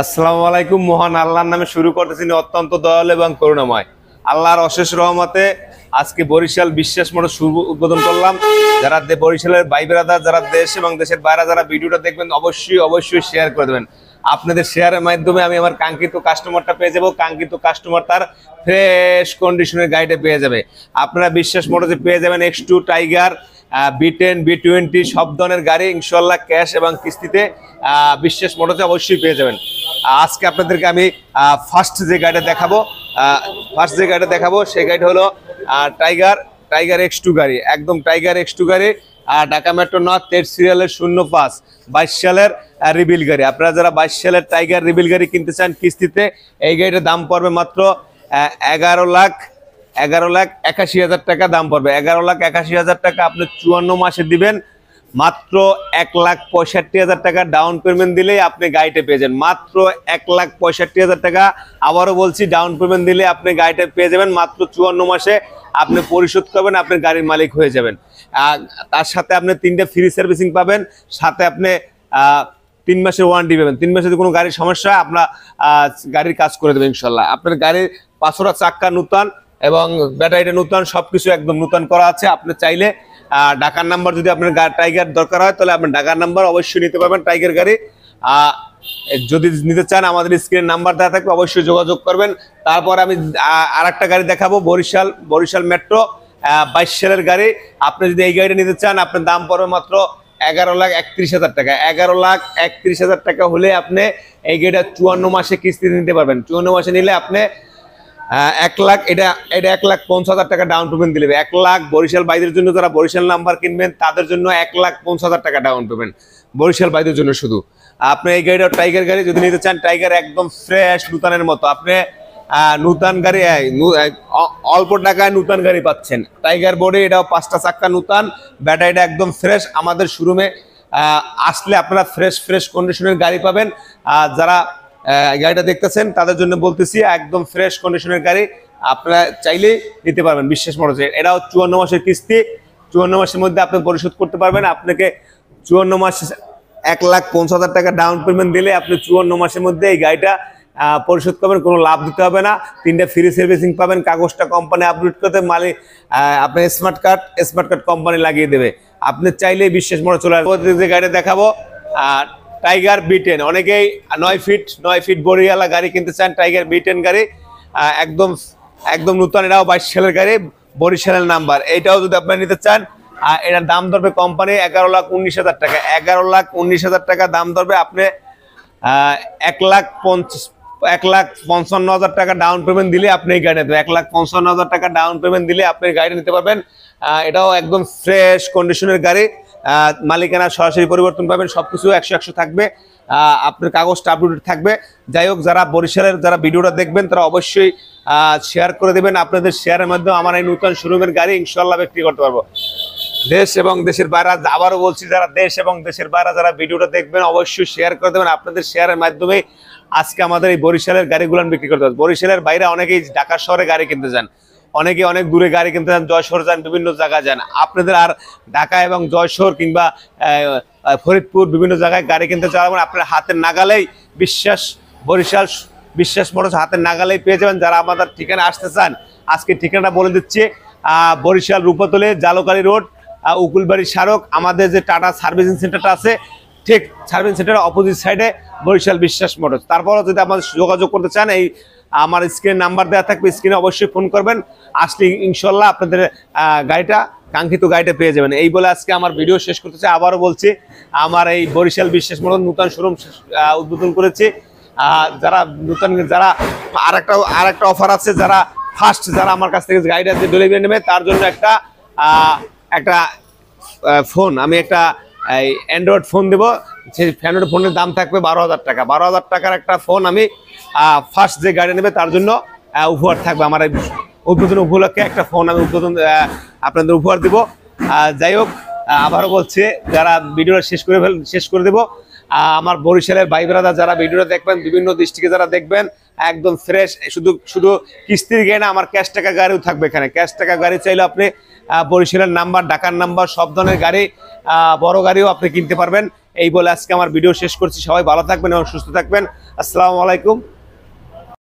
আসসালামু আলাইকুম। মহান আল্লাহর নামে শুরু করতেছি, অত্যন্ত দয়ালু এবং করুণাময়। আল্লাহর অশেষ রহমতে আজকে বরিশাল বিশ্বাস মোটর শুভ উদ্বোধন করলাম। যারা বরিশালের ভাই ব্রাদার, যারা দেশ এবং দেশের বাইরে যারা ভিডিওটা দেখবেন, অবশ্যই অবশ্যই শেয়ার করে দেবেন। আপনাদের শেয়ারের মাধ্যমে আমি আমার কাঙ্ক্ষিত কাস্টমারটা পেয়ে যাব। কাঙ্ক্ষিত কাস্টমার তার ফ্রেশ কন্ডিশনের গাড়িটা পেয়ে যাবে। আপনারা বিশ্বাস মোটরসে পেয়ে যাবেন X2 টাইগার, B10, B20 সব ধরনের গাড়ি ইনশাল্লাহ ক্যাশ এবং কিস্তিতে বিশ্বাস মোটরসে অবশ্যই পেয়ে যাবেন। আজকে আপনাদেরকে আমি ফার্স্ট যে গাড়িটা দেখাবো সেই গাড়িটা হলো টাইগার টাইগার X2 গাড়ি, একদম টাইগার X2 গাড়ি, ঢাকা মেট্রো নর্থ 8 সিরিয়ালের 05 22 সালের রিবিল গাড়ি। আপনারা যারা 22 সালের টাইগার রিবিল গাড়ি কিনতে চান কিস্তিতে, এই গাড়িটার দাম পড়বে মাত্র 11,81,000 টাকা দাম পড়বে। 11,81,000 টাকা আপনি 54 মাসে দিবেন। মাত্র 1,65,000 টাকা ডাউন পেমেন্ট দিলেই আপনি গাড়িটা পেয়ে যাবেন। মাত্র 1,65,000 টাকা, আবারও বলছি, ডাউন পেমেন্ট দিলে আপনি গাড়িটা পেয়ে যাবেন। মাত্র 54 মাসে আপনি পরিশোধ করবেন, আপনি গাড়ির মালিক হয়ে যাবেন। তার সাথে আপনি 3টা ফ্রি সার্ভিসিং পাবেন, সাথে আপনি 3 মাসের ওয়ারেন্টি পাবেন। 3 মাসে যদি কোনো গাড়ির সমস্যা হয় আপনার গাড়ির কাজ করে দেবেন ইনশাল্লাহ। আপনার গাড়ির পাঁচরা চাক্কা নূতন এবং ব্যাটারিটা নূতন, সবকিছু একদম নূতন করা আছে। আপনি চাইলে ঢাকার নাম্বার, যদি আপনার টাইগার দরকার হয় তাহলে আপনার ঢাকার নাম্বার অবশ্যই নিতে পারবেন টাইগার গাড়ি। যদি নিতে চান আমাদের স্ক্রিনের নাম্বার দেওয়া থাকবে, অবশ্যই যোগাযোগ করবেন। তারপর আমি আরেকটা গাড়ি দেখাবো, বরিশাল মেট্রো 22 সালের গাড়ি। আপনি যদি এই গাড়িটা নিতে চান, আপনার দাম পড়বে মাত্র 11,31,000 টাকা। 11,31,000 টাকা হলে আপনি এই গাড়িটা 54 মাসে কিস্তি নিতে পারবেন। 54 মাসে নিলে আপনি 1 লাখ, এটা 1,50,000 টাকা ডাউন পেমেন্ট দিলে 1 লাখ। বরিশাল বাইদের জন্য, যারা বরিশাল নাম্বার কিনবেন তাদের জন্য 1,50,000 টাকা ডাউন পেমেন্ট, বরিশাল বাইদের জন্য শুধু। আপনি এই গাড়িটা টাইগার গাড়ি যদি নিতে চান, টাইগার একদম ফ্রেশ নূতনের মতো, আপনি নূতন গাড়ি অল্প টাকায় নূতন গাড়ি পাচ্ছেন। টাইগার বোর্ডে এটাও 5টা চাক্কা নূতন, ব্যাটারিটা একদম ফ্রেশ। আমাদের শোরুমে আসলে আপনারা ফ্রেশ কন্ডিশনের গাড়ি পাবেন। যারা গাড়িটা দেখতেছেন তাদের জন্য বলতেছি, একদম ফ্রেশ কন্ডিশনের গাড়ি আপনারা চাইলেই নিতে পারবেন বিশ্বাস মোটরসে। এটাও 54 মাসের কিস্তি, 54 মাসের মধ্যে আপনি পরিশোধ করতে পারবেন। আপনাকে 54 মাস 1,50,000 টাকা ডাউন পেমেন্ট দিলে আপনি 54 মাসের মধ্যে এই গাড়িটা পরিশোধ করবেন। কোনো লাভ দিতে হবে না। 3টা ফ্রি সার্ভিসিং পাবেন। কাগজটা কোম্পানি আপডেট করতে মালিক আপনার স্মার্ট কার্ড কোম্পানি লাগিয়ে দেবে। আপনি চাইলেই বিশ্বাস মোটর চলে আসবে। যে গাড়ি দেখাবো টাইগার B10, অনেকেই 9 ফিট বড়িওয়ালা গাড়ি কিনতে চান, টাইগার B10 গাড়ি একদম নতুন। এটাও 22 সালের গাড়ি, বরিশালের নাম্বার। এইটাও যদি আপনি নিতে চান, এটার দাম ধরবে কোম্পানি 11,19,000 টাকা। 11,19,000 টাকা দাম ধরবে। আপনি 1,55,000 টাকা ডাউন পেমেন্ট দিলে আপনি এই গাড়ি নিতে, 1,55,000 টাকা ডাউন পেমেন্ট দিলে আপনি গাড়ি নিতে পারবেন। এটাও একদম ফ্রেশ কন্ডিশনের গাড়ি, মালিকানা সরাসরি পরিবর্তন পাবেন, সবকিছু 100 থাকবে, আপনার কাগজটা আপডেট থাকবে। যাই হোক, যারা বরিশালের যারা ভিডিওটা দেখবেন তারা অবশ্যই শেয়ার করে দেবেন। আপনাদের শেয়ারের মাধ্যমে আমার এই নতুন শোরুমের গাড়ি ইনশাল্লাহ বিক্রি করতে পারবো। দেশ এবং দেশের বাইরে, আবারও বলছি, যারা দেশ এবং দেশের বাইরে যারা ভিডিওটা দেখবেন অবশ্যই শেয়ার করে দেবেন। আপনাদের শেয়ারের মাধ্যমে আজকে আমাদের এই বরিশালের গাড়িগুলো বিক্রি করতে পারবো। বরিশালের বাইরে অনেকেই ঢাকা শহরে গাড়ি কিনতে যান, অনেকে অনেক দূরে গাড়ি কিনতে যান, যশোর যান, বিভিন্ন জায়গায় যান। আপনাদের আর ঢাকা এবং যশোর কিংবা ফরিদপুর বিভিন্ন জায়গায় গাড়ি কিনতে চাওয়াবেন, আপনার হাতের নাগালেই বরিশাল বিশ্বাস মোটরস হাতের নাগালেই পেয়ে যাবেন। যারা আমাদের ঠিকানা আসতে চান, আজকে ঠিকানা বলে দিচ্ছি, বরিশাল রূপতলে জালকালী রোড, উকুলবাড়ি স্মারক। আমাদের যে টাটা সার্ভিসিং সেন্টারটা আছে, ঠিক সার্ভিসিং সেন্টারের অপোজিট সাইডে বরিশাল বিশ্বাস মোটরস। তারপরও যদি আমাদের যোগাযোগ করতে চান, এই আমার স্ক্রিনে নাম্বার দেওয়া থাকবে, স্ক্রিনে অবশ্যই ফোন করবেন। আসলে ইনশাল্লাহ আপনাদের কাঙ্ক্ষিত গাড়িটা পেয়ে যাবেন। এই বলে আজকে আমার ভিডিও শেষ করতে চাই। আবারও বলছি, আমার এই বরিশাল বিশ্বাস মোটরস নতুন শোরুম উদ্বোধন করেছি। যারা আরেকটা অফার আছে, যারা ফার্স্ট যারা আমার কাছ থেকে গাড়িটা ডেলিভারি নেবে তার জন্য একটা ফোন, আমি একটা অ্যান্ড্রয়েড ফোন দেবো। সেই অ্যান্ড্রয়েড ফোনের দাম থাকবে 12,000 টাকা। 12,000 টাকার একটা ফোন আমি ফার্স্ট যে গাড়ি নেবে তার জন্য উপহার থাকবে। আমার উদ্বোধন উপলক্ষে একটা ফোন আমি আপনাদের উপহার দেবো। যাই হোক, আবারও বলছি, যারা ভিডিওটা শেষ করে দেবো, আমার বরিশালের ভাই ব্রাদার যারা ভিডিওটা দেখবেন, বিভিন্ন দৃষ্টিকে যারা দেখবেন, একদম ফ্রেশ, শুধু কিস্তির গাড়ি না, আমার ক্যাশ টাকা গাড়িও থাকবে এখানে। ক্যাশ টাকা গাড়ি চাইলে আপনি বরিশালের নাম্বার, ঢাকার নাম্বার, সব ধরনের গাড়ি, বড় গাড়িও আপনি কিনতে পারবেন। এই বলে আজকে আমার ভিডিও শেষ করছি। সবাই ভালো থাকবেন এবং সুস্থ থাকবেন। আসসালামু আলাইকুম।